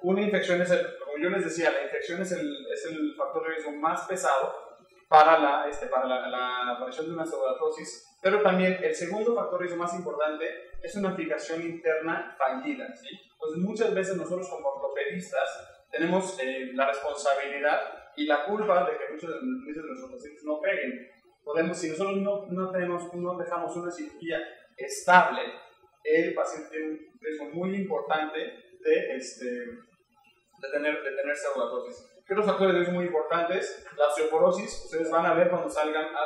una infección como yo les decía, la infección es el factor de riesgo más pesado para la aparición de una pseudoartrosis, pero también el segundo factor de riesgo más importante es una fijación interna fallida, ¿sí? Entonces muchas veces nosotros como ortopedistas tenemos la responsabilidad y la culpa de que muchos de nuestros pacientes no peguen. Si nosotros no dejamos una cirugía estable, el paciente tiene un riesgo muy importante de tener pseudoartrosis. ¿Qué otros factores de riesgo muy importantes? La osteoporosis. Ustedes van a ver cuando salgan a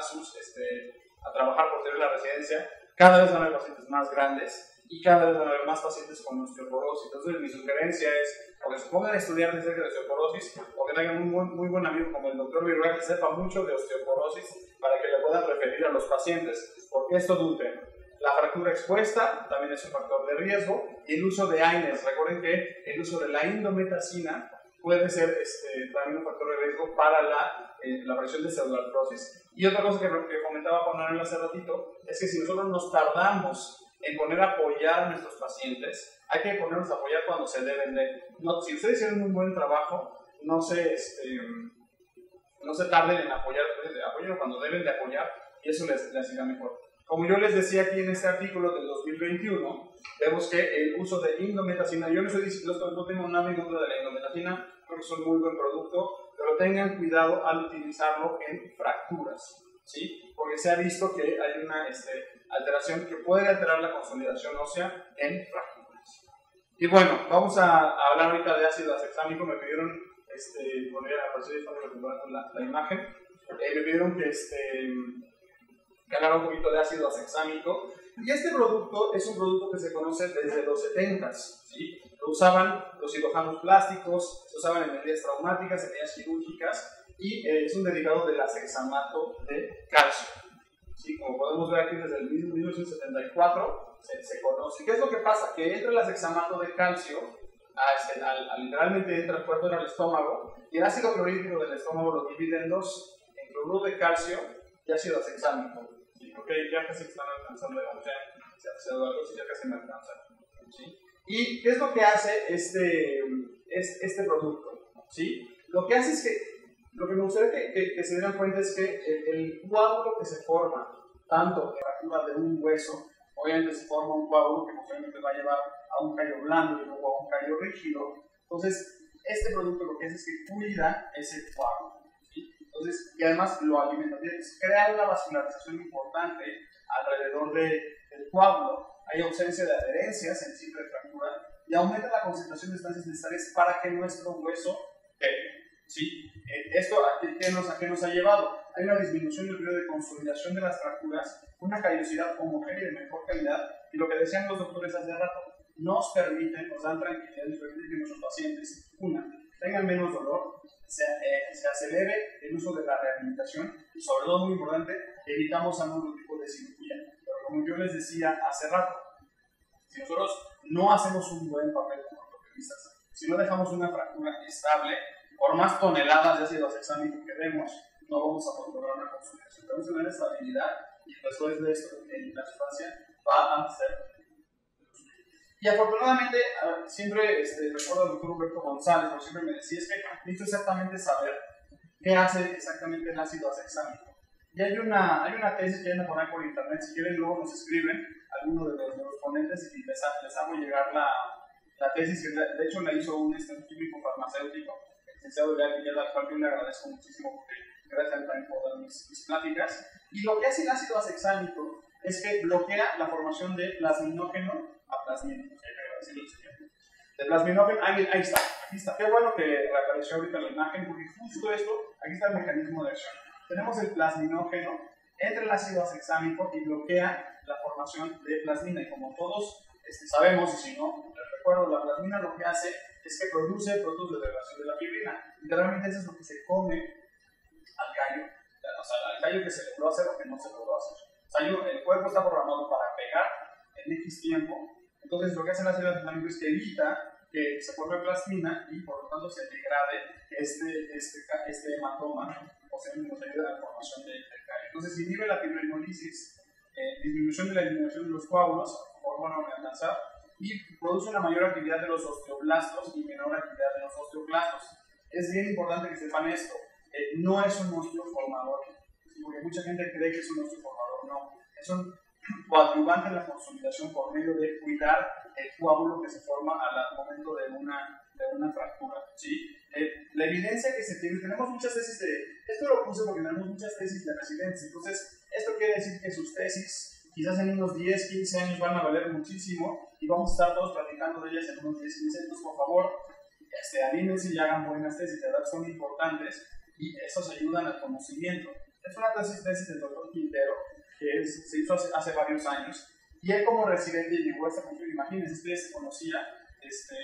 trabajar posterior a la residencia, cada vez van a haber pacientes más grandes y cada vez van a haber más pacientes con osteoporosis. Entonces mi sugerencia es o que se pongan a estudiar de cerca de osteoporosis o que tengan un muy buen amigo como el doctor Virruel que sepa mucho de osteoporosis para que le puedan referir a los pacientes, porque esto es un tema. La fractura expuesta también es un factor de riesgo y el uso de AINES. Recuerden que el uso de la indometacina puede ser también un factor de riesgo para la aparición de pseudoartrosis. Y otra cosa que comentaba Juan Manuel hace ratito es que si nosotros nos tardamos en poner a apoyar a nuestros pacientes, hay que ponernos a apoyar cuando se deben de. Si ustedes hicieron un buen trabajo, no se tarden en apoyar cuando deben de apoyar y eso les irá mejor. Como yo les decía aquí en este artículo del 2021, vemos que el uso de indometacina, yo no tengo nada en contra de la indometacina, creo que es un muy buen producto, pero tengan cuidado al utilizarlo en fracturas, ¿sí? Porque se ha visto que hay una alteración que puede alterar la consolidación ósea en fracturas. Y bueno, vamos a hablar ahorita de ácido acexámico. Me pidieron, la imagen, me pidieron que hablar un poquito de ácido acexámico. Y este producto es un producto que se conoce desde los 70s, ¿sí? Lo usaban los cirujanos plásticos, se usaban en heridas traumáticas, en heridas quirúrgicas, y es un derivado del acexamato de calcio. ¿Sí? Como podemos ver aquí desde el 1974 se conoce. ¿Qué es lo que pasa? Que entra el acexamato de calcio, literalmente entra el cuerpo en el estómago, y el ácido clorhídrico del estómago lo divide en dos, en cloruro de calcio y ácido acexámico. ¿Sí? Ok, ya casi están alcanzando, ya casi me alcanzan. ¿Sí? ¿Y qué es lo que hace este producto? ¿Sí? Lo que hace es que, lo que me gustaría que se dieran cuenta es que el coágulo que se forma, tanto en la fractura de un hueso, obviamente se forma un coágulo que posiblemente va a llevar a un callo blando y luego a un callo rígido. Entonces, este producto lo que hace es que cuida ese coágulo. ¿Sí? Entonces, y además lo alimenta bien, crea una vascularización importante alrededor del coágulo. Hay ausencia de adherencias en el sitio de fractura y aumenta la concentración de sustancias necesarias para que nuestro hueso pegue. ¿Sí? ¿Esto a qué nos ha llevado? Hay una disminución del periodo de consolidación de las fracturas, una callosidad homogénea de mejor calidad, y lo que decían los doctores hace rato, nos dan tranquilidad y permiten que nuestros pacientes, tengan menos dolor, se acelere el uso de la rehabilitación y sobre todo, muy importante, evitamos algún tipo de cirugía. Pero como yo les decía hace rato, si nosotros no hacemos un buen papel como ortopedistas, si no dejamos una fractura estable, por más toneladas de ácido acexámico que demos, no vamos a poder lograr una consolidación. Tenemos que tener estabilidad y después de esto, la sustancia va a ser. Y afortunadamente, siempre recuerdo al doctor Humberto González, porque siempre me decía, es que necesito exactamente saber qué hace exactamente el ácido acexámico. Y hay una tesis que hay que poner por internet, si quieren luego nos escriben algunos de los ponentes y les hago llegar la tesis, que de hecho la hizo un químico farmacéutico, el licenciado Villar, al cual yo le agradezco muchísimo porque gracias a él también puedo dar mis pláticas. Y lo que hace el ácido acexámico es que bloquea la formación de plasminógeno a plasmina. De plasminógeno, ahí está, aquí está. Qué bueno que reapareció ahorita la imagen, porque justo esto, aquí está el mecanismo de acción. Tenemos el plasminógeno entra el ácido acexámico y bloquea la formación de plasmina. Y como todos sabemos, y si no, les recuerdo, la plasmina lo que hace es que produce productos de degradación de la fibrina. Literalmente eso es lo que se come al callo. O sea, al callo que se logró hacer o que no se logró hacer. O sea, el cuerpo está programado para pegar en X tiempo. Entonces lo que hace el ácido acexámico es que evita que se forme plasmina y por lo tanto se degrade este hematoma, o sea, nos ayuda a la formación del callo. Entonces inhibe la fibrinolisis, disminución de la eliminación de los coágulos, hormona alcanzar, y produce una mayor actividad de los osteoblastos y menor actividad de los osteoclastos. Es bien importante que sepan esto, no es un osteoformador, porque mucha gente cree que es un osteoformador, no, es un coadyuvante en la consolidación por medio de cuidar el coágulo que se forma al momento de una fractura, ¿sí? La evidencia que se tiene, tenemos muchas tesis esto lo puse porque tenemos muchas tesis de residentes, entonces esto quiere decir que sus tesis quizás en unos 10, 15 años van a valer muchísimo y vamos a estar todos platicando de ellas en unos 10, 15 años. Por favor, anímense y hagan buenas tesis, de verdad son importantes y esos ayudan al conocimiento. Es una tesis del doctor Quintero que se hizo hace varios años y él como residente llegó a esta conclusión. Imagínense, ustedes se conocía desde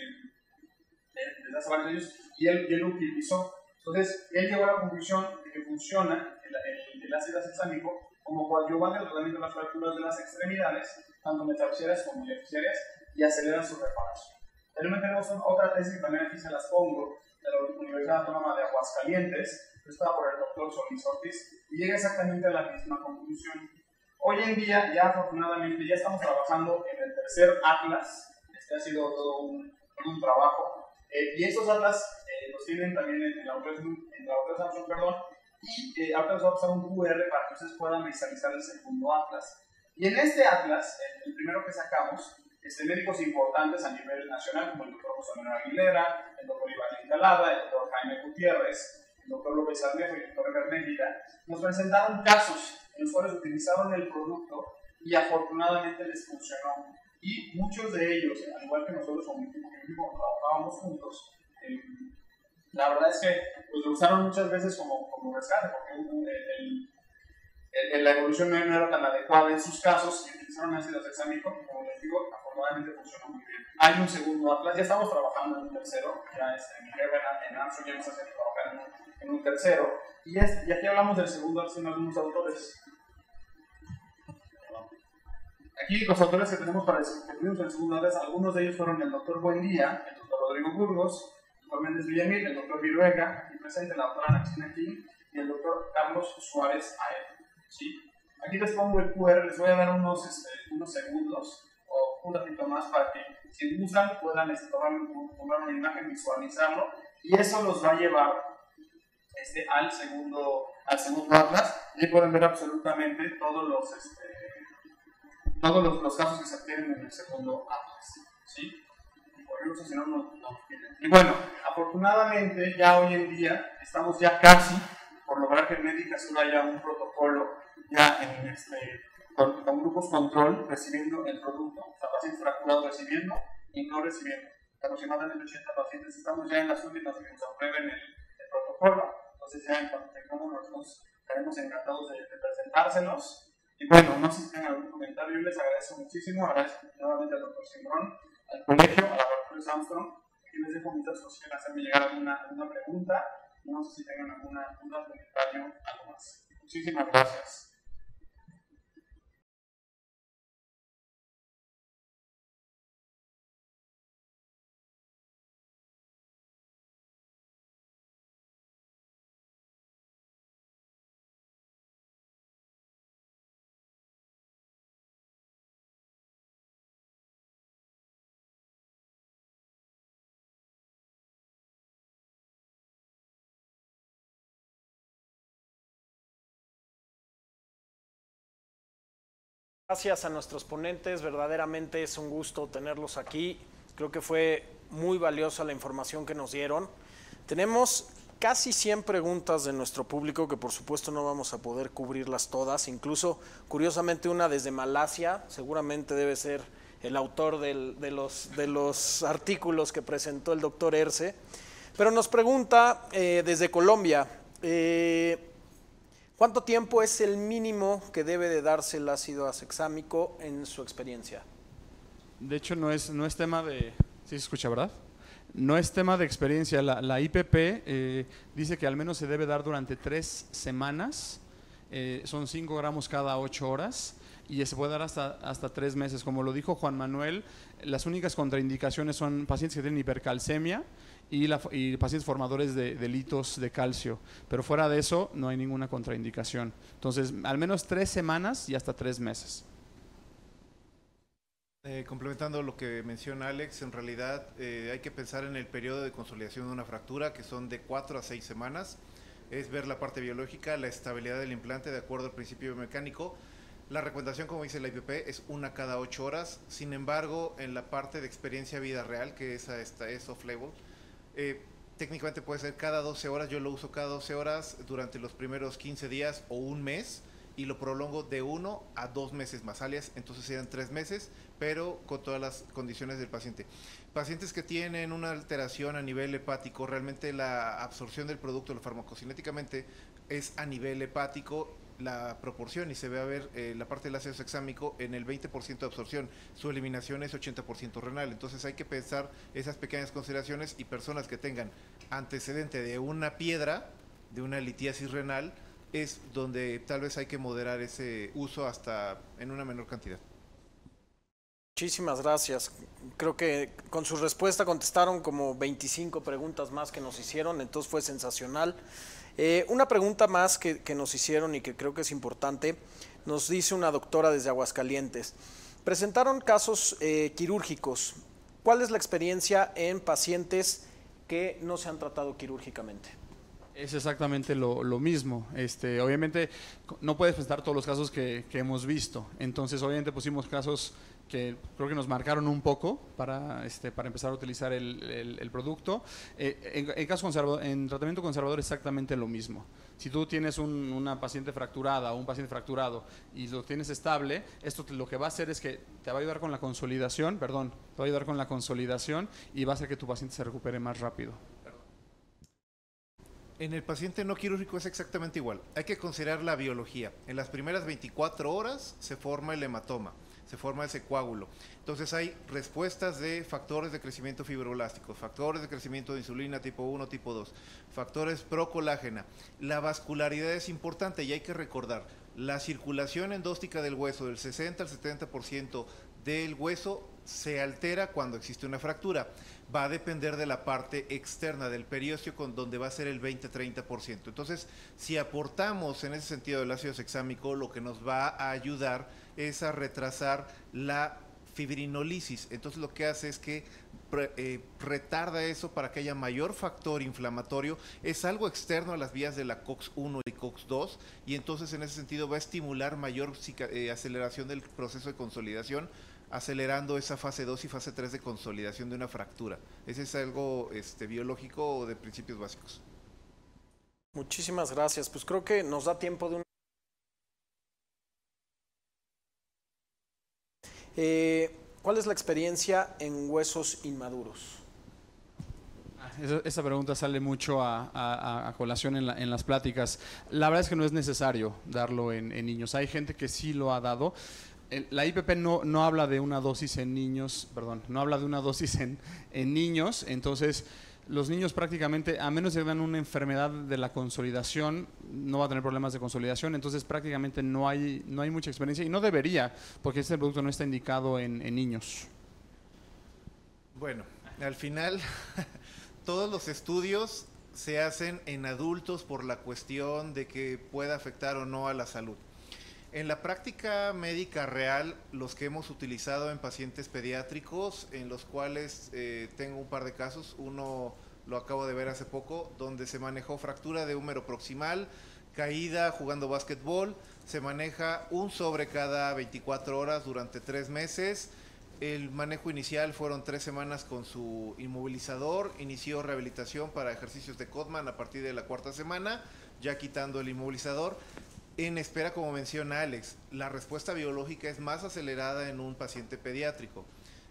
hace varios años y él lo utilizó. Entonces, él llegó a la conclusión de que funciona el ácido acexámico como coadyuvante al tratamiento de las fracturas de las extremidades, tanto metafiziarias como iliofisiarias, y acelera su reparación. También tenemos otra tesis que también aquí se las pongo, de la Universidad Autónoma de Aguascalientes, prestada por el doctor Solís Ortiz, y llega exactamente a la misma conclusión. Hoy en día, ya afortunadamente, ya estamos trabajando en el tercer atlas. Ha sido todo un trabajo. Y estos atlas los tienen también en la web de Samsung, y ahorita les voy a pasar un QR para que ustedes puedan visualizar el segundo atlas. Y en este atlas, el primero que sacamos, médicos importantes a nivel nacional, como el doctor José Manuel Aguilera, el doctor Iván Encalada, el doctor Jaime Gutiérrez, el doctor López Arnejo y el doctor Bernéndida, nos presentaron casos en los cuales utilizaron el producto y afortunadamente les funcionó. Y muchos de ellos, al igual que nosotros como equipo trabajábamos juntos, la verdad es que pues, lo usaron muchas veces como rescate, porque la evolución no era tan adecuada en sus casos y utilizaron ácido acexámico, como les digo, afortunadamente funcionó muy bien. Hay un segundo atlas, ya estamos trabajando en un tercero, ya mi jefe en Amazon ya nos hace trabajar en un tercero, y aquí hablamos del segundo atlas en algunos autores. Aquí los autores que tenemos para el segundo atlas, algunos de ellos fueron el doctor Buendía, el doctor Rodrigo Burgos, el doctor Méndez Villamil, el doctor Viruega, aquí presente la doctora Naxina King y el doctor Carlos Suárez Aed. ¿Sí? Aquí les pongo el QR, les voy a dar unos segundos o un ratito más para que si gustan puedan tomar una imagen, visualizarlo y eso los va a llevar al segundo atlas y pueden ver absolutamente todos los casos que se obtienen en el segundo atlas. ¿Sí? Y bueno, afortunadamente ya hoy en día estamos ya casi por lograr que en Médica Sur haya un protocolo ya con grupos control recibiendo el producto, o sea, pacientes fracturados recibiendo y no recibiendo. Aproximadamente 80 pacientes, estamos ya en las últimas que nos aprueben el protocolo, entonces ya en cuanto tengamos nosotros estaremos encantados de presentárselos. Y bueno, no sé si tienen algún comentario, yo les agradezco muchísimo, agradezco nuevamente al doctor Simbrón, al colegio, a la doctora Armstrong, aquí les dejo mis datos si quieren hacerme llegar alguna pregunta, no sé si tengan algún comentario, algo más. Muchísimas gracias. Gracias a nuestros ponentes, verdaderamente es un gusto tenerlos aquí. Creo que fue muy valiosa la información que nos dieron. Tenemos casi 100 preguntas de nuestro público que por supuesto no vamos a poder cubrirlas todas. Incluso, curiosamente, una desde Malasia, seguramente debe ser el autor de los artículos que presentó el doctor Erce. Pero nos pregunta desde Colombia, ¿Cuánto tiempo es el mínimo que debe de darse el ácido asexámico en su experiencia? De hecho, no es tema de... ¿Sí se escucha, verdad? No es tema de experiencia. La IPP dice que al menos se debe dar durante 3 semanas. Son 5 gramos cada 8 horas y se puede dar hasta 3 meses. Como lo dijo Juan Manuel, las únicas contraindicaciones son pacientes que tienen hipercalcemia y pacientes formadores de litos de calcio. Pero fuera de eso no hay ninguna contraindicación. Entonces, al menos 3 semanas y hasta 3 meses. Complementando lo que menciona Alex, en realidad hay que pensar en el periodo de consolidación de una fractura, que son de 4 a 6 semanas. Es ver la parte biológica, la estabilidad del implante de acuerdo al principio biomecánico. La recomendación, como dice la IPP, es 1 cada 8 horas. Sin embargo, en la parte de experiencia vida real, que esa es off-label, técnicamente puede ser cada 12 horas. Yo lo uso cada 12 horas durante los primeros 15 días o un mes, y lo prolongo de 1 a 2 meses más, alias, entonces serían 3 meses, pero con todas las condiciones del paciente. Pacientes que tienen una alteración a nivel hepático, realmente la absorción del producto, lo farmacocinéticamente, es a nivel hepático la proporción, y se ve a ver la parte del ácido hexámico en el 20% de absorción, su eliminación es 80% renal. Entonces hay que pensar esas pequeñas consideraciones, y personas que tengan antecedente de una piedra, de una litiasis renal, es donde tal vez hay que moderar ese uso hasta en una menor cantidad. Muchísimas gracias. Creo que con su respuesta contestaron como 25 preguntas más que nos hicieron, entonces fue sensacional. Una pregunta más que nos hicieron y que creo que es importante, nos dice una doctora desde Aguascalientes. Presentaron casos quirúrgicos. ¿Cuál es la experiencia en pacientes que no se han tratado quirúrgicamente? Es exactamente lo mismo. Obviamente no puedes presentar todos los casos que hemos visto. Entonces, obviamente pusimos casos que creo que nos marcaron un poco para empezar a utilizar el producto. En tratamiento conservador exactamente lo mismo. Si tú tienes una paciente fracturada o un paciente fracturado y lo tienes estable, esto lo que va a hacer es que te va a ayudar con la consolidación, y va a hacer que tu paciente se recupere más rápido. En el paciente no quirúrgico es exactamente igual. Hay que considerar la biología. En las primeras 24 horas se forma el hematoma, se forma ese coágulo. Entonces hay respuestas de factores de crecimiento fibroblásticos, factores de crecimiento de insulina tipo 1, tipo 2, factores procolágena. La vascularidad es importante y hay que recordar, la circulación endóstica del hueso del 60 al 70% del hueso se altera cuando existe una fractura. Va a depender de la parte externa del periósteo, donde va a ser el 20-30%. Entonces, si aportamos en ese sentido el ácido hexámico, lo que nos va a ayudar es a retrasar la fibrinolisis. Entonces, lo que hace es que retarda eso para que haya mayor factor inflamatorio. Es algo externo a las vías de la COX-1 y COX-2, y entonces en ese sentido va a estimular mayor aceleración del proceso de consolidación, acelerando esa fase 2 y fase 3 de consolidación de una fractura. Ese es algo biológico de principios básicos. Muchísimas gracias. Pues creo que nos da tiempo de ¿cuál es la experiencia en huesos inmaduros? Esa pregunta sale mucho a colación en las pláticas. La verdad es que no es necesario darlo en niños. Hay gente que sí lo ha dado. La IPP no habla de una dosis en niños, no habla de una dosis en niños. Entonces, los niños prácticamente, a menos que tengan una enfermedad de la consolidación, no va a tener problemas de consolidación. Entonces, prácticamente no hay mucha experiencia, y no debería, porque este producto no está indicado en niños. Bueno, al final todos los estudios se hacen en adultos por la cuestión de que pueda afectar o no a la salud. En la práctica médica real, los que hemos utilizado en pacientes pediátricos, en los cuales tengo un par de casos, uno lo acabo de ver hace poco, donde se manejó fractura de húmero proximal, caída jugando básquetbol, se maneja un sobre cada 24 horas durante 3 meses. El manejo inicial fueron 3 semanas con su inmovilizador, inició rehabilitación para ejercicios de Codman a partir de la 4ª semana, ya quitando el inmovilizador. En espera, como menciona Alex, la respuesta biológica es más acelerada en un paciente pediátrico.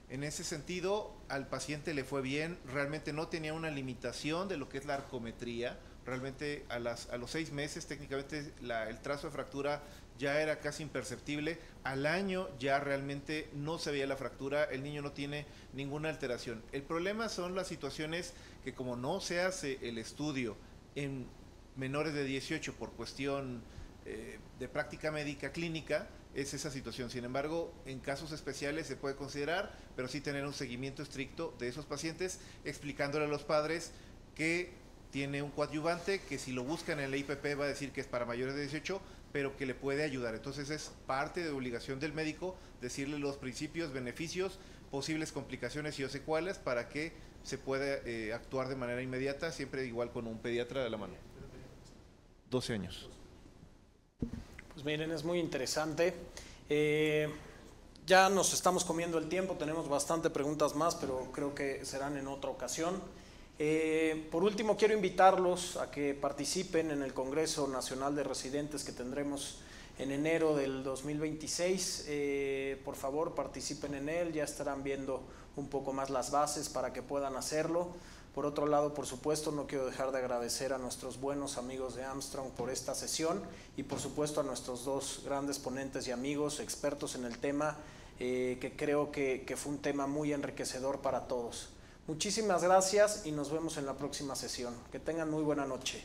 En ese sentido, al paciente le fue bien, realmente no tenía una limitación de lo que es la arcometría, realmente a los 6 meses técnicamente el trazo de fractura ya era casi imperceptible, al año ya realmente no se veía la fractura, el niño no tiene ninguna alteración. El problema son las situaciones que como no se hace el estudio en menores de 18 por cuestión de práctica médica clínica, es esa situación. Sin embargo, en casos especiales se puede considerar, pero sí tener un seguimiento estricto de esos pacientes, explicándole a los padres que tiene un coadyuvante, que si lo buscan en la IPP va a decir que es para mayores de 18, pero que le puede ayudar. Entonces es parte de obligación del médico decirle los principios, beneficios, posibles complicaciones y o secuelas para que se pueda actuar de manera inmediata, siempre igual con un pediatra de la mano. 12 años. Pues miren, es muy interesante. Ya nos estamos comiendo el tiempo, tenemos bastante preguntas más, pero creo que serán en otra ocasión. Por último, quiero invitarlos a que participen en el Congreso Nacional de Residentes que tendremos en enero del 2026. Por favor, participen en él, ya estarán viendo un poco más las bases para que puedan hacerlo. Por otro lado, por supuesto, no quiero dejar de agradecer a nuestros buenos amigos de Armstrong por esta sesión y por supuesto a nuestros dos grandes ponentes y amigos, expertos en el tema, que creo que fue un tema muy enriquecedor para todos. Muchísimas gracias y nos vemos en la próxima sesión. Que tengan muy buena noche.